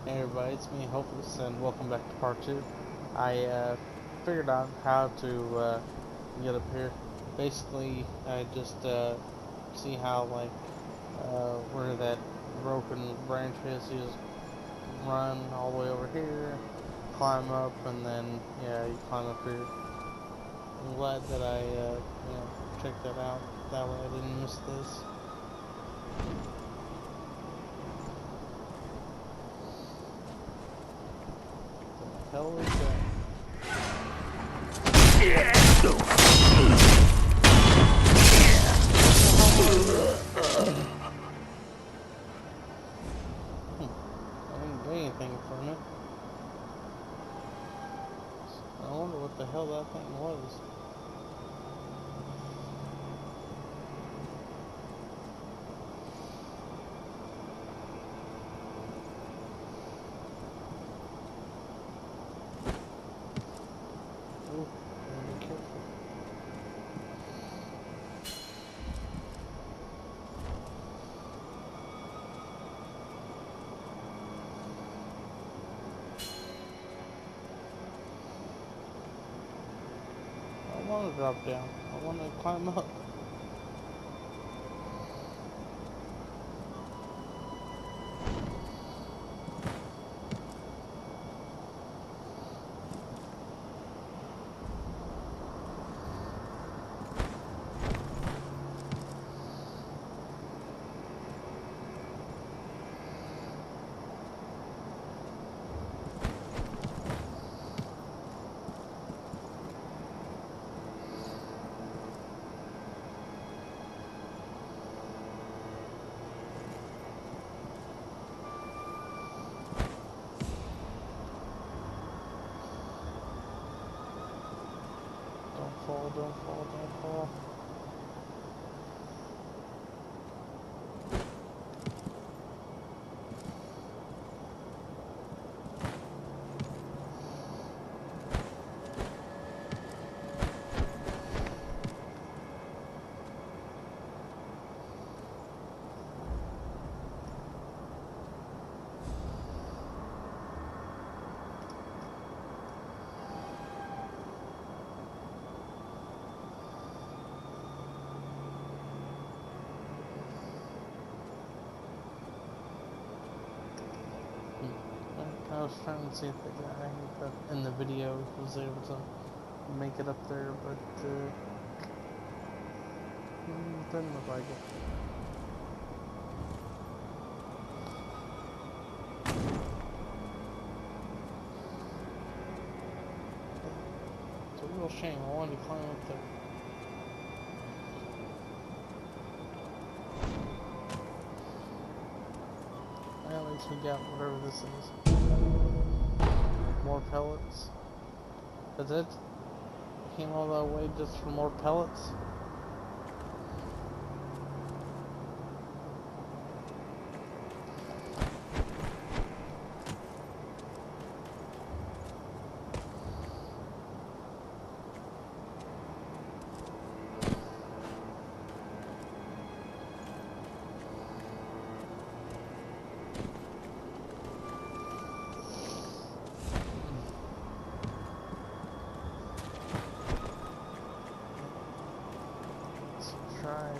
Hey everybody, it's me, Hopeless, and welcome back to part 2. I figured out how to get up here. Basically, I just see how, like, where that broken branch is, you just run all the way over here, climb up, and then, yeah, you climb up here. I'm glad that I, checked that out. That way I didn't miss this. What the hell is that? I didn't get anything from it. I wonder what the hell that thing was. Ooh, gotta be careful. I don't want to drop down. I want to climb up. Don't fall, don't fall, don't fall. I was trying to see if the guy that in the video was able to make it up there, but didn't look like it. It's a real shame. I wanted to climb up there. At least we got whatever this is. More pellets. That's it? Came all that way just for more pellets? Try.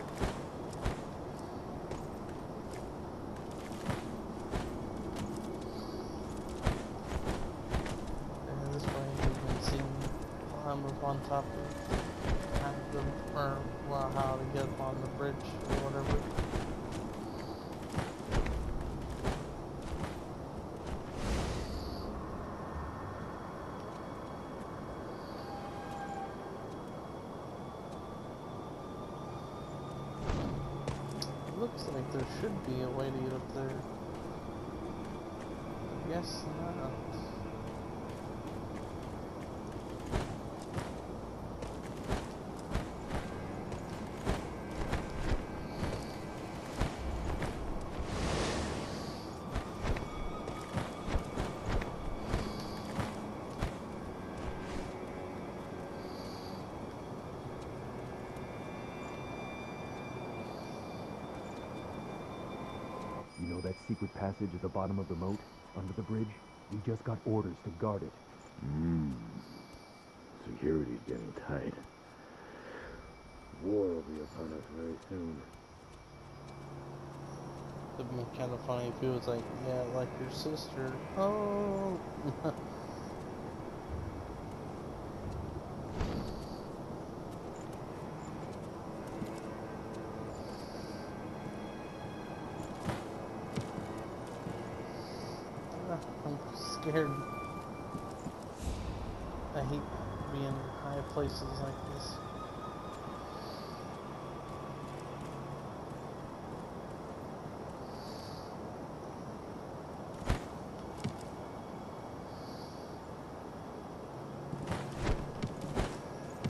And this way you can see me climb up on top of the, or well, how to get up on the bridge or whatever. Looks like there should be a way to get up there. Guess not. You know that secret passage at the bottom of the moat? under the bridge. We just got orders to guard it. Security's getting tight. War will be upon us very soon. It'd be kind of funny if it was like, yeah, like your sister. Oh. I'm scared. I hate being in high places like this.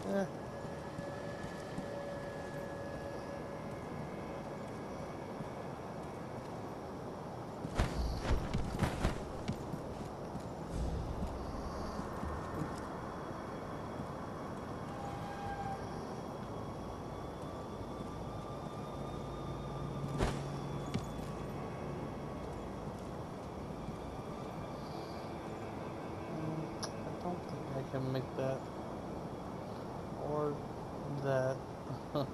Eh. I don't think I can make that. Or that. The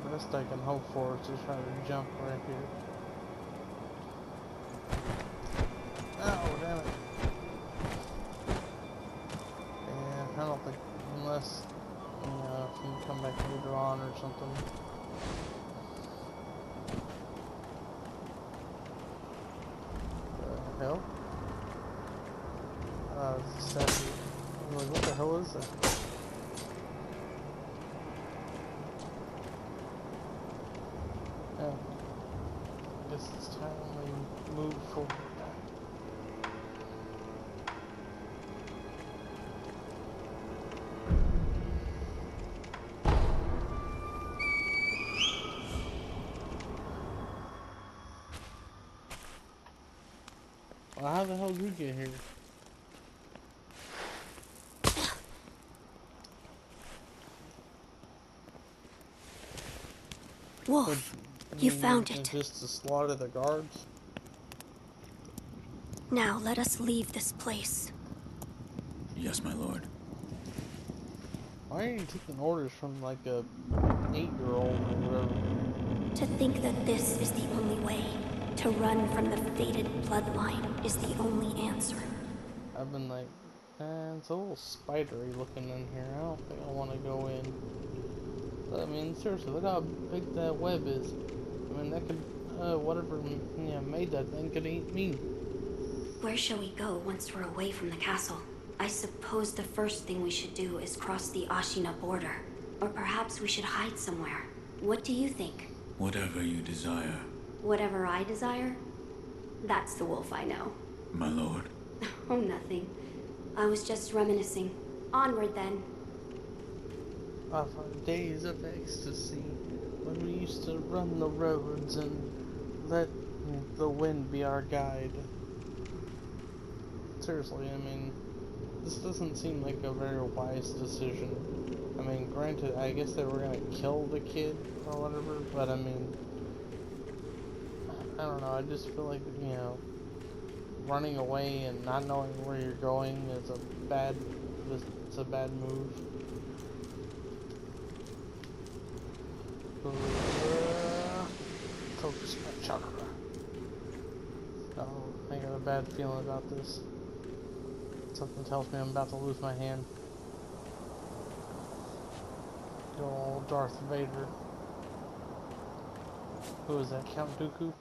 best I can hope for is to try to jump right here. Oh, damn it. And I don't think, unless, if you come back later on or something. The hell? Statue. I'm like, what the hell is that? Oh. I guess it's time we move forward. Well, how the hell did we get here? Wolf, you found it. Just to slaughter the guards? Now let us leave this place. Yes, my lord. Why are you taking orders from like a 8-year-old or whatever? To think that this is the only way, to run from the fated bloodline, is the only answer. I've been like, it's a little spidery looking in here. I don't think I want to go in. But, I mean, seriously, look how big that web is. I mean, that could, whatever made that thing could eat me. Where shall we go once we're away from the castle? I suppose the first thing we should do is cross the Ashina border. Or perhaps we should hide somewhere. What do you think? Whatever you desire. Whatever I desire? That's the wolf I know. My lord. Oh, nothing. I was just reminiscing. Onward, then. Of our days of ecstasy, when we used to run the roads and let the wind be our guide. Seriously, I mean, this doesn't seem like a very wise decision. I mean, granted, I guess they were gonna kill the kid or whatever, but I mean, I don't know, I just feel like, running away and not knowing where you're going is it's a bad move. Focus my chakra. Oh, I got a bad feeling about this. Something tells me I'm about to lose my hand. Good old Darth Vader. Who is that, Count Dooku?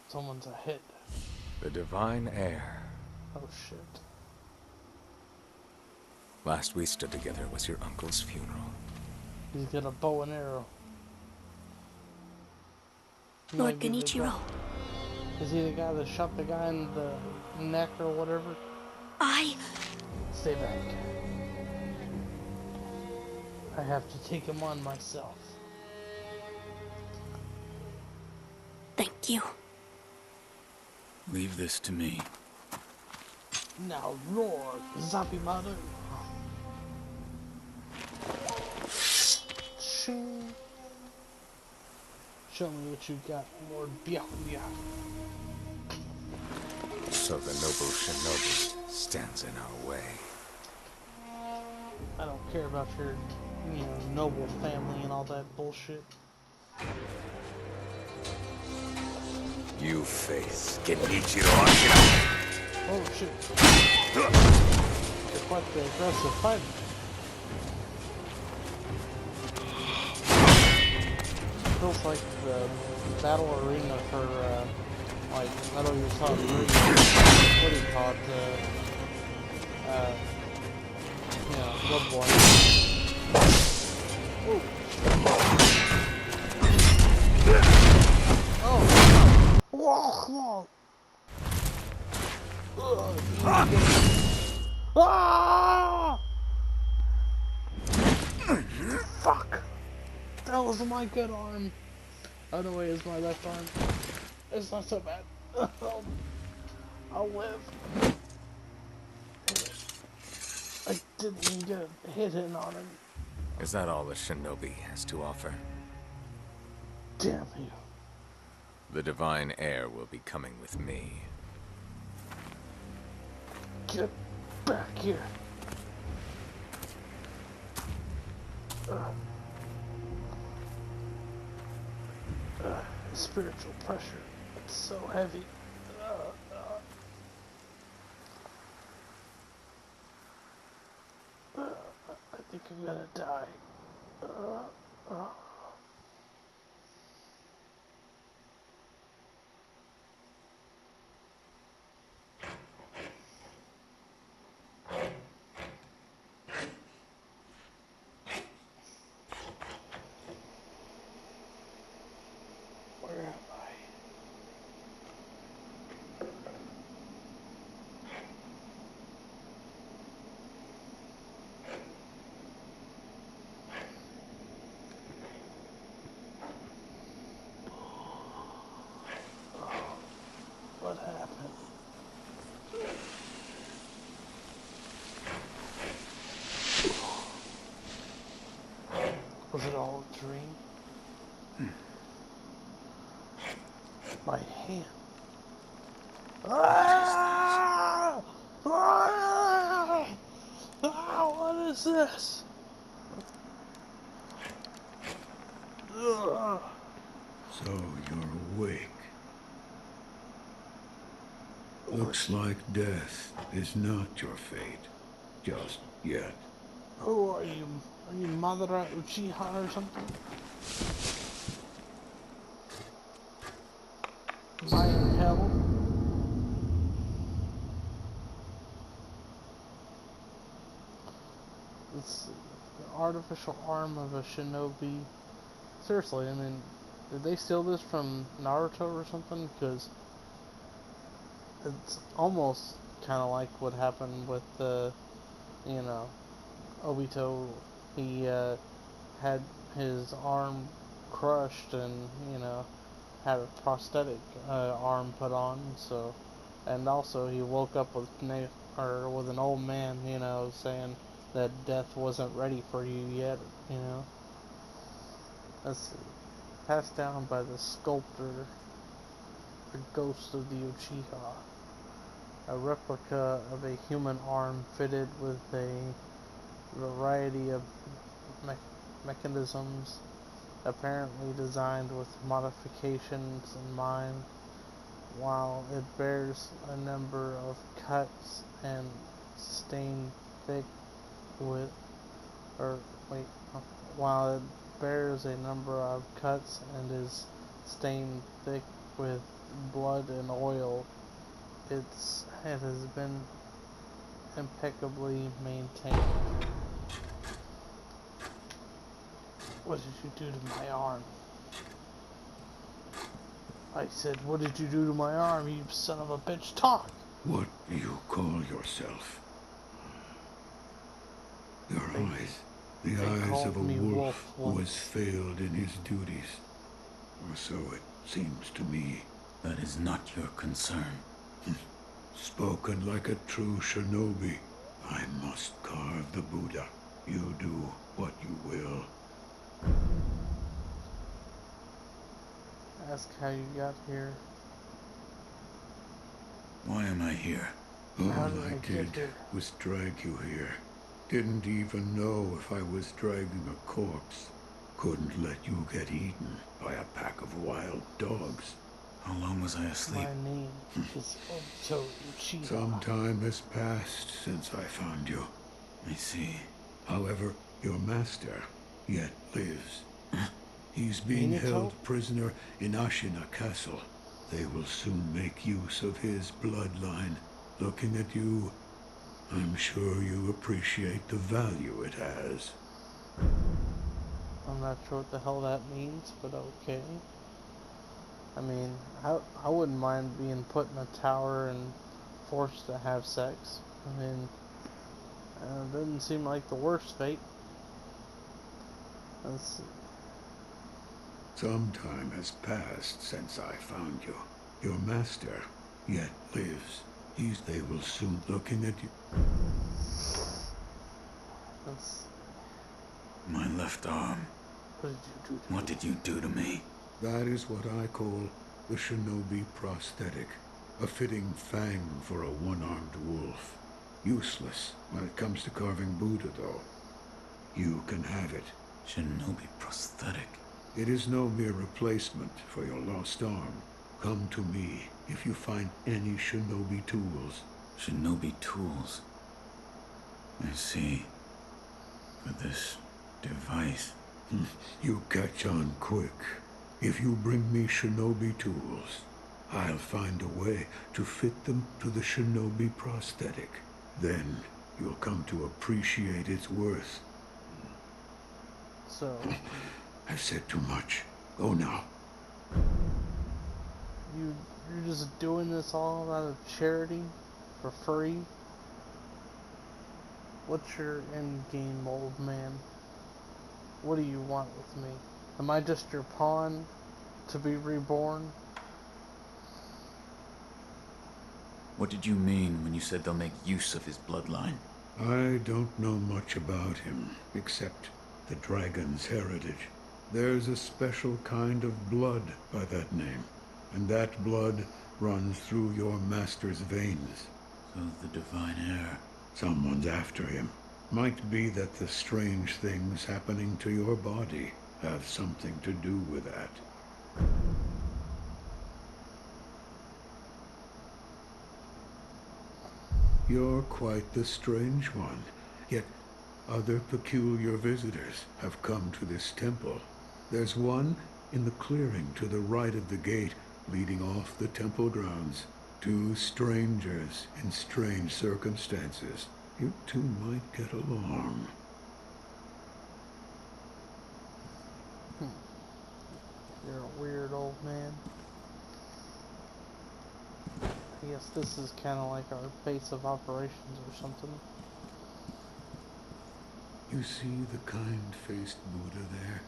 Someone's a hit. The divine heir. Oh shit. Last we stood together was your uncle's funeral. He's got a bow and arrow. Lord Genichiro. Is he the guy that shot the guy in the neck or whatever? Stay back. I have to take him on myself. Thank you. Leave this to me. Now roar, Zabimaru. Shing. Show me what you got, Lord Byakuya. So the noble shinobi stands in our way. I don't care about your, noble family and all that bullshit. You face Genichiro Akira. Oh shit. You're quite the aggressive fighter. Feels like the battle arena for, like, Metal Gear Solid 3. What do you call it? Bloodborne. Ooh. Oh! Whoa! Ah! Fuck! That was my good arm. Oh no, wait, it's my left arm. It's not so bad. I'll live. I didn't even get a hit in on him. Is that all the shinobi has to offer? Damn you. The divine heir will be coming with me. Get back here. Spiritual pressure. It's so heavy. I think I'm gonna die. Where am I? What happened? Was it all a dream? My hand. Ah! Ah! Ah! What is this? Ugh. So you're awake. Looks like death is not your fate. Just yet. Who are you? Are you Madara Uchiha or something? Am I in hell? It's the artificial arm of a shinobi. Seriously, I mean, did they steal this from Naruto or something? Because it's almost kind of like what happened with Obito. He had his arm crushed and, had a prosthetic arm put on, so, and also he woke up with with an old man, saying that death wasn't ready for you yet, That's passed down by the sculptor, the ghost of the Uchiha. A replica of a human arm fitted with a variety of mechanisms, apparently designed with modifications in mind. While it bears a number of cuts and stained thick with, while it bears a number of cuts and is stained thick with blood and oil, it has been impeccably maintained. What did you do to my arm? I said, what did you do to my arm, you son of a bitch? Talk! What do you call yourself? Your eyes. The eyes of a wolf who has failed in his duties. Or so it seems to me. That is not your concern. spoken like a true shinobi. I must carve the Buddha. You do what you will. Ask how you got here. Why am I here? How All did I I get did here? was drag you here. Didn't even know if I was dragging a corpse. Couldn't let you get eaten by a pack of wild dogs. How long was I asleep? My name is Obito Uchiha. Some time has passed since I found you. I see. However, your master yet lives. He's being Minato? held prisoner in Ashina Castle. They will soon make use of his bloodline. Looking at you, I'm sure you appreciate the value it has. I'm not sure what the hell that means, but okay. I mean, I wouldn't mind being put in a tower and forced to have sex. I mean, it doesn't seem like the worst fate. That's, Some time has passed since I found you. Your master yet lives. They will soon looking at you. that's, My left arm. what did you do to What me? did you do to me? That is what I call the shinobi prosthetic. A fitting fang for a one-armed wolf. Useless when it comes to carving Buddha, though. You can have it. Shinobi prosthetic. It is no mere replacement for your lost arm. Come to me if you find any shinobi tools. Shinobi tools. I see. For this device. You catch on quick. If you bring me shinobi tools, I'll find a way to fit them to the shinobi prosthetic. Then you'll come to appreciate its worth. So, I've said too much. Go now. you're just doing this all out of charity? For free? What's your end game, old man? What do you want with me? Am I just your pawn to be reborn? What did you mean when you said they'll make use of his bloodline? I don't know much about him, except the dragon's heritage. There's a special kind of blood by that name, and that blood runs through your master's veins. So the divine heir. Someone's after him. Might be that the strange things happening to your body have something to do with that. You're quite the strange one, yet other peculiar visitors have come to this temple. There's one in the clearing to the right of the gate leading off the temple grounds. Two strangers in strange circumstances. You two might get along. You're a weird old man. I guess this is kind of like our base of operations or something. You see the kind-faced Buddha there?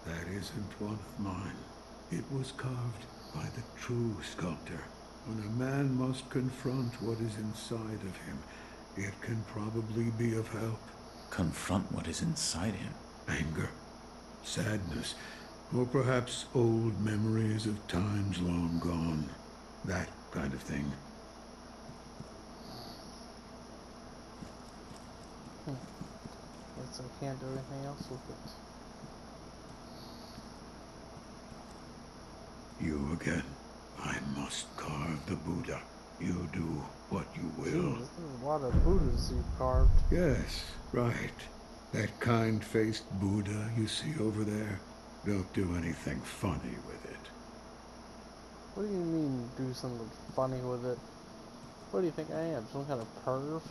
That isn't one of mine. It was carved by the true sculptor. When a man must confront what is inside of him, it can probably be of help. Confront what is inside him. Anger, sadness, or perhaps old memories of times long gone. That kind of thing. Guess I can't do anything else with it. You again. I must carve the Buddha. You do what you will. Jeez, there's a lot of Buddhas you've carved. Yes, right. That kind-faced Buddha you see over there. Don't do anything funny with it. What do you mean, do something funny with it? What do you think I am, some kind of perv?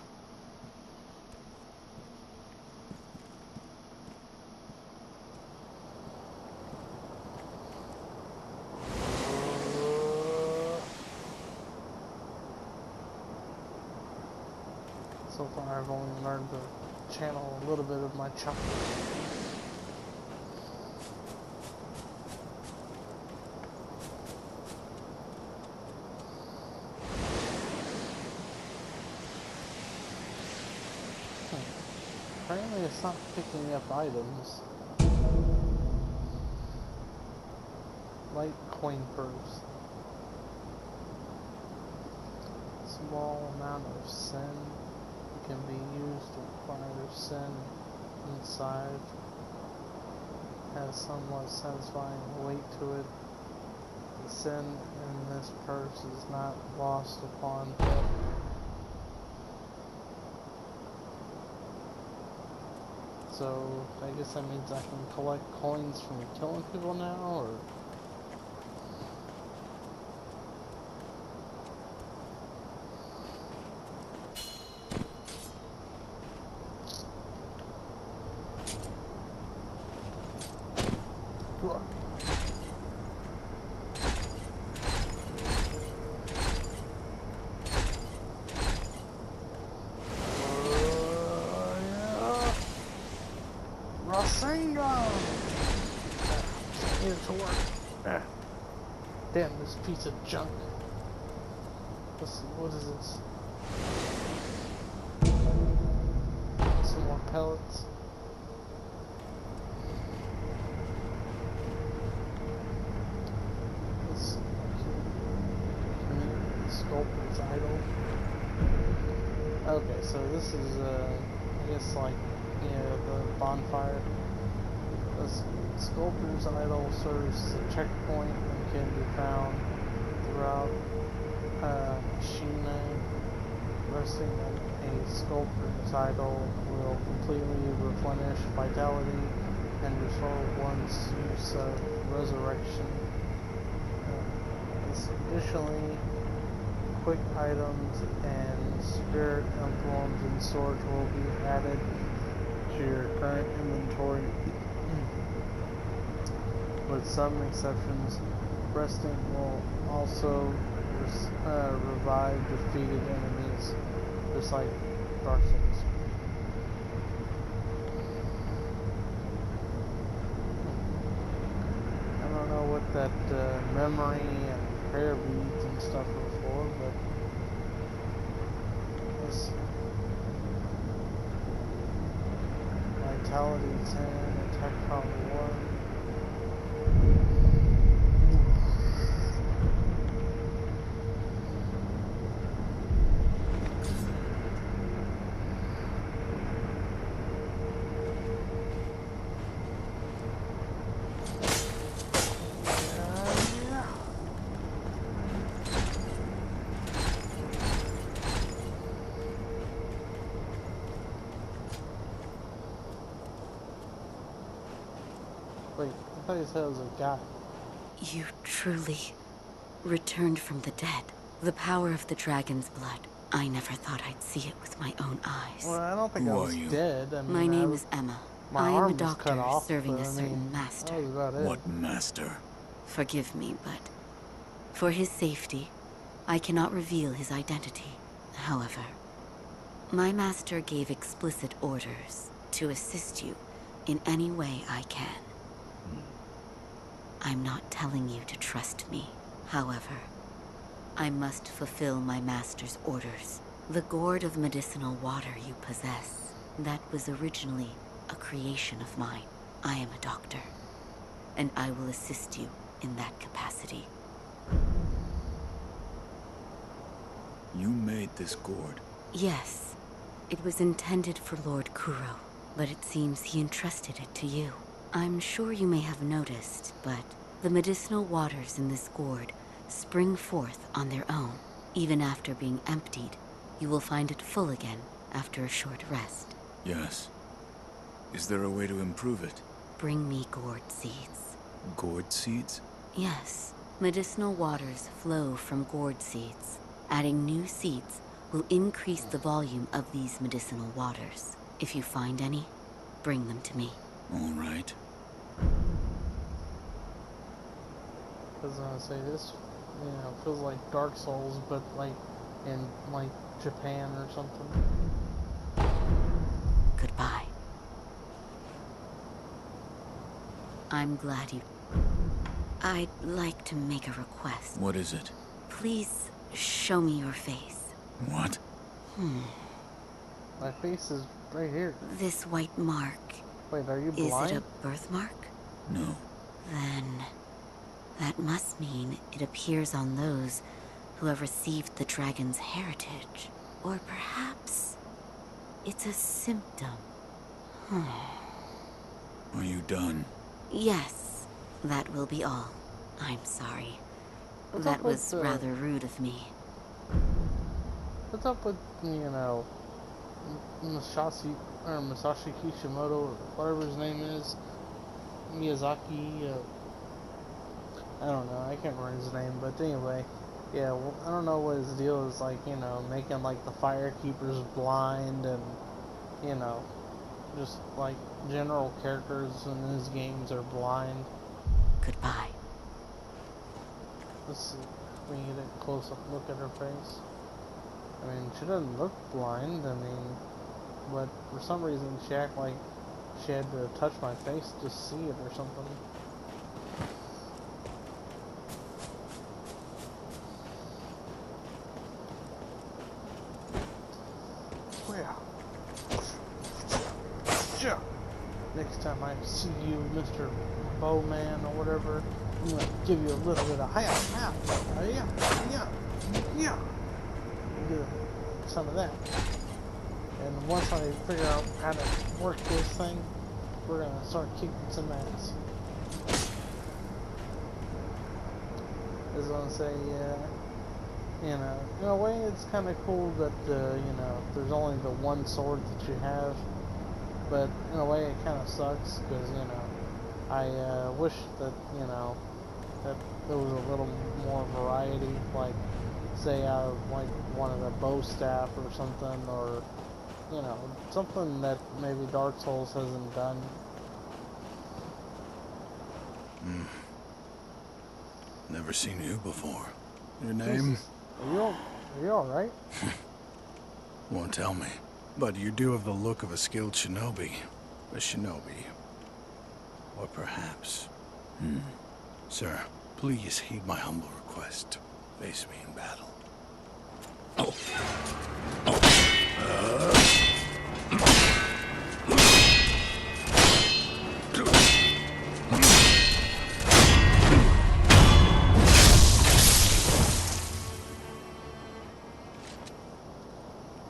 So far I've only learned to channel a little bit of my chakra. apparently it's not picking up items. Light coin purse. Small amount of sin can be used to acquire sin inside. Has somewhat satisfying weight to it. The sin in this purse is not lost upon death. So I guess that means I can collect coins from killing people now, or? Damn, this piece of junk. Let's see, what is this? Some more pellets. This sculptor's idol. Okay, so this is, I guess, like, the bonfire. This sculptor's idol serves as a checkpoint and can be found throughout Ashina. Resting in a sculptor's idol will completely replenish vitality and restore one's use of resurrection. Additionally, quick items and spirit emblems and swords will be added to your current inventory. With some exceptions, resting will also revive defeated enemies, just like Dark Souls. I don't know what that memory and prayer beads and stuff are for, but this vitality 10, attack power 1. Wait, I thought you said it was a guy. You truly returned from the dead. The power of the dragon's blood. I never thought I'd see it with my own eyes. Well, I don't think Who I are was you? dead. I mean, My name is Emma. my I am arm a was doctor cut off, serving but, a I certain mean, master. that was about it. What master? Forgive me, but for his safety, I cannot reveal his identity. However, my master gave explicit orders to assist you in any way I can. I'm not telling you to trust me. However, I must fulfill my master's orders. The gourd of medicinal water you possess, that was originally a creation of mine. I am a doctor, and I will assist you in that capacity. You made this gourd. Yes, it was intended for Lord Kuro, but it seems he entrusted it to you. I'm sure you may have noticed, but the medicinal waters in this gourd spring forth on their own. Even after being emptied, you will find it full again after a short rest. Yes. Is there a way to improve it? Bring me gourd seeds. Gourd seeds? Yes, medicinal waters flow from gourd seeds. Adding new seeds will increase the volume of these medicinal waters. If you find any, bring them to me. All right. I was gonna say this, feels like Dark Souls, but like in like Japan or something. Goodbye. I'm glad you... I'd like to make a request. What is it? Please show me your face. What? My face is right here. This white mark, Wait, are you is blind? it a birthmark? No. Then that must mean it appears on those who have received the dragon's heritage. Or perhaps it's a symptom. Are you done? Yes, that will be all. I'm sorry. What's That up with was rather rude of me. What's up with, you know, Masashi Kishimoto, or whatever his name is, Miyazaki, I don't know, I can't remember his name, but anyway, yeah, well, I don't know what his deal is, like, you know, making, like, the firekeepers blind, and, you know, just, like, general characters in his games are blind. Goodbye. Let's see, we can get a close-up look at her face. I mean, she doesn't look blind, I mean, but for some reason she acted like she had to touch my face to see it or something. Well, sure. Next time I see you, Mr. Bowman or whatever, I'm gonna give you a little bit of yeah. Do some of that. And once I figure out how to work this thing, we're gonna start kicking some ass. I was gonna say, you know, in a way it's kind of cool that, you know, there's only the one sword that you have, but in a way it kind of sucks, because, you know, I wish that, you know, that there was a little more variety, like, say out of, like, one of the bow staff or something, or, you know, something that maybe Dark Souls hasn't done. Never seen you before. Your name? Jesus. Are you alright? Won't tell me. But you do have the look of a skilled shinobi. A shinobi. Or perhaps... Sir, please heed my humble request. Face me in battle.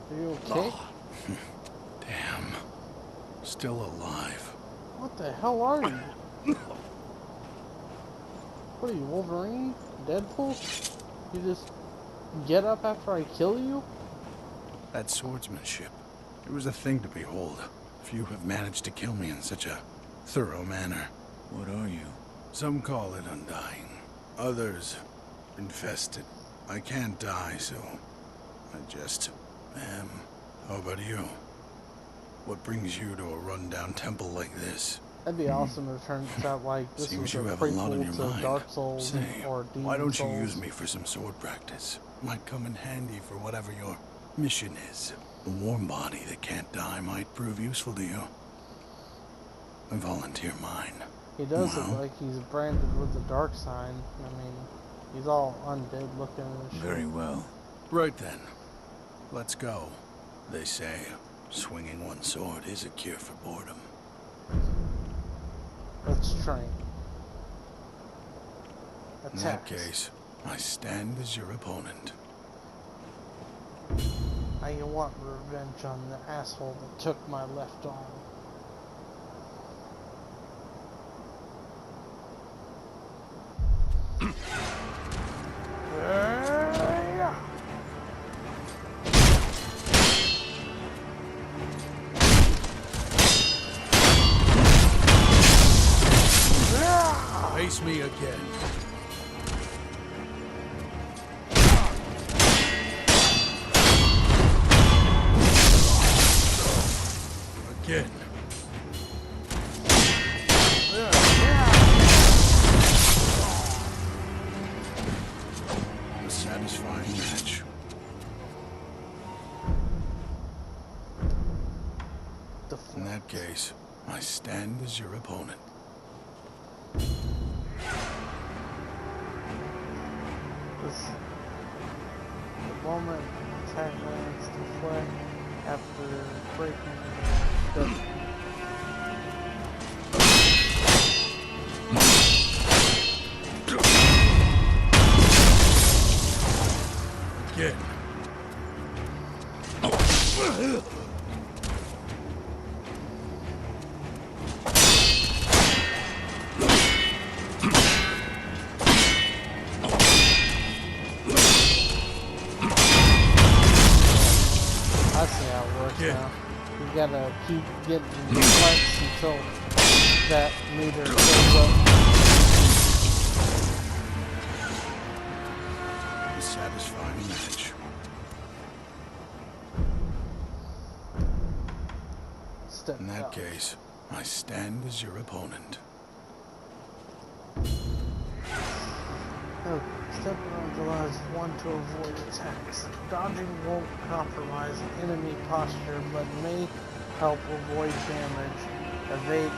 Are you okay? Damn. Still alive. What the hell are you? What are you, Wolverine? Deadpool? You just get up after I kill you? That swordsmanship. It was a thing to behold. Few have managed to kill me in such a thorough manner. What are you? Some call it undying. Others, infested. I can't die, so I just am. How about you? What brings you to a rundown temple like this? That'd be awesome if it turns out like this Seems was you a have a lot on prequel your to mind. Dark Souls Say, or Demon why don't Souls. you use me for some sword practice? Might come in handy for whatever your mission is. A warm body that can't die might prove useful to you. I volunteer mine. He does Well, look like he's branded with the dark sign. I mean, he's all undead looking and shit. Very well. right then. Let's go. They say swinging one sword is a cure for boredom. Let's train. In that case, I stand as your opponent. I want revenge on the asshole that took my left arm. Face me again. Again. A satisfying match. In that case, I stand as your opponent. The moment attack lands, deflect, after breaking the Again. I see how it works Yeah. now. You gotta keep getting flanks until that meter goes up. A satisfying match. Step In that down. case, I stand as your opponent. Oh, stepping on allows one to avoid attacks. Dodging won't compromise enemy posture, but may help avoid damage. Evade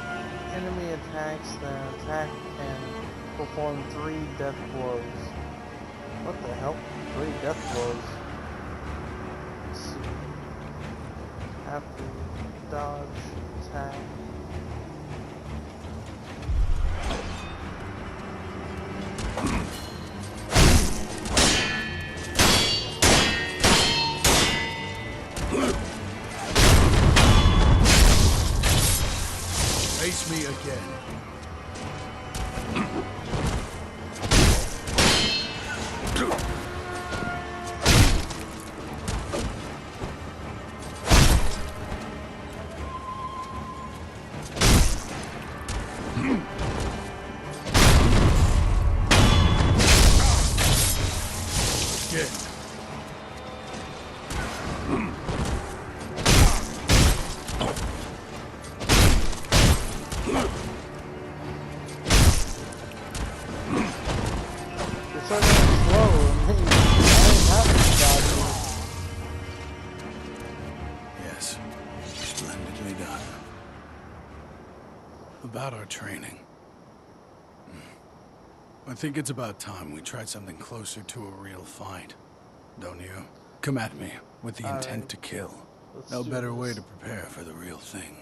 enemy attacks, then attack and perform 3 death blows. What the hell? 3 death blows. Let's see. After dodge, attack. Face me again. Again. You're so damn slow, and I ain't having to dodge you. Yes. Splendidly done. About our training. I think it's about time we tried something closer to a real fight. Don't you? Come at me with the intent Alright. to kill. Let's No do better way this. to prepare for the real thing.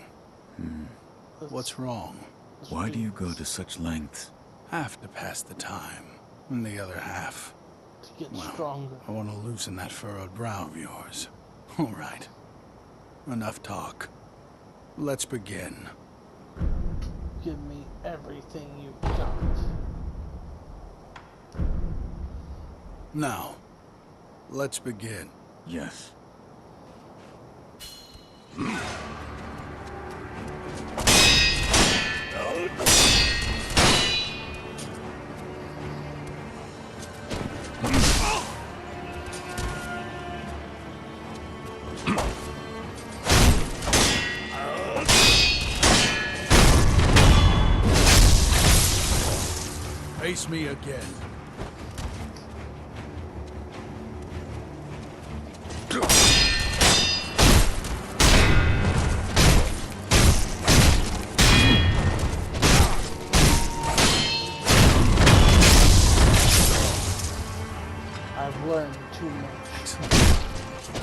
Let's- What's wrong? let's Why do you this go to such lengths? Half to pass the time, and the other half, to get well, stronger? I want to loosen that furrowed brow of yours. All right. Enough talk. Let's begin. Give me everything you've got. Now, let's begin. Yes. Face me again. I've learned too much. Excellent.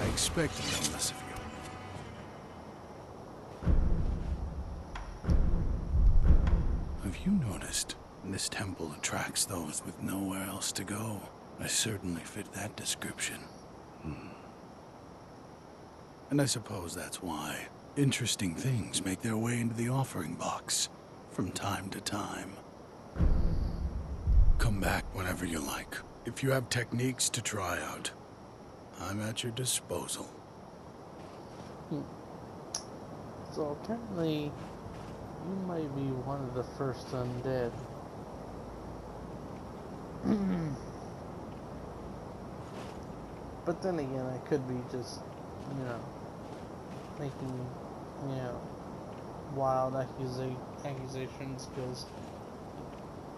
I expected no less of you. Have you noticed this temple attracts those with nowhere else to go? I certainly fit that description. And I suppose that's why interesting things make their way into the offering box from time to time. Come back whenever you like. If you have techniques to try out, I'm at your disposal. So apparently, you might be one of the first undead. But then again, I could be just, making, wild accusations, because,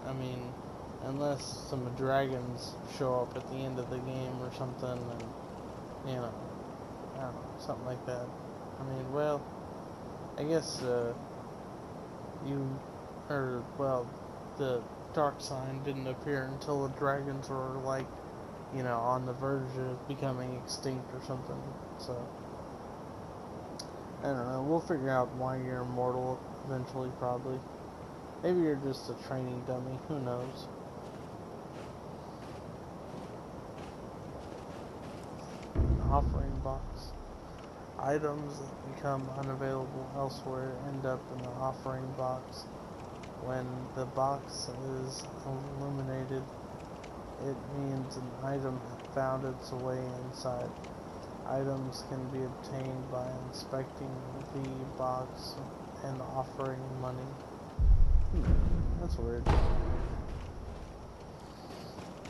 I mean, unless some dragons show up at the end of the game or something, and, I don't know, something like that. I mean, well, I guess, the dark sign didn't appear until the dragons were, like, on the verge of becoming extinct or something, so. don't know, we'll figure out why you're immortal eventually, probably. Maybe you're just a training dummy, who knows. Offering box. Items that become unavailable elsewhere end up in the offering box. When the box is illuminated, it means an item found its way inside. Items can be obtained by inspecting the box and offering money. That's weird.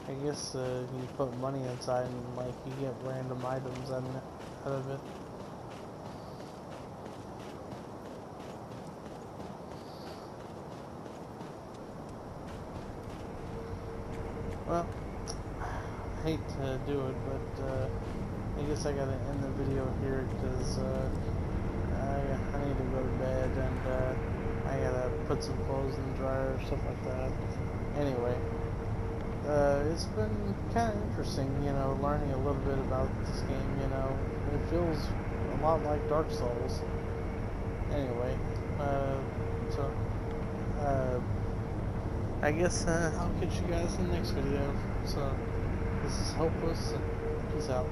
I guess you put money inside and like you get random items out of it. Well, I hate to do it, but I guess I gotta end the video here because I need to go to bed and I gotta put some clothes in the dryer or stuff like that. Anyway. It's been kind of interesting, you know, learning a little bit about this game, you know. It feels a lot like Dark Souls. Anyway, I guess I'll catch you guys in the next video. So, this is Hopeless, and peace out.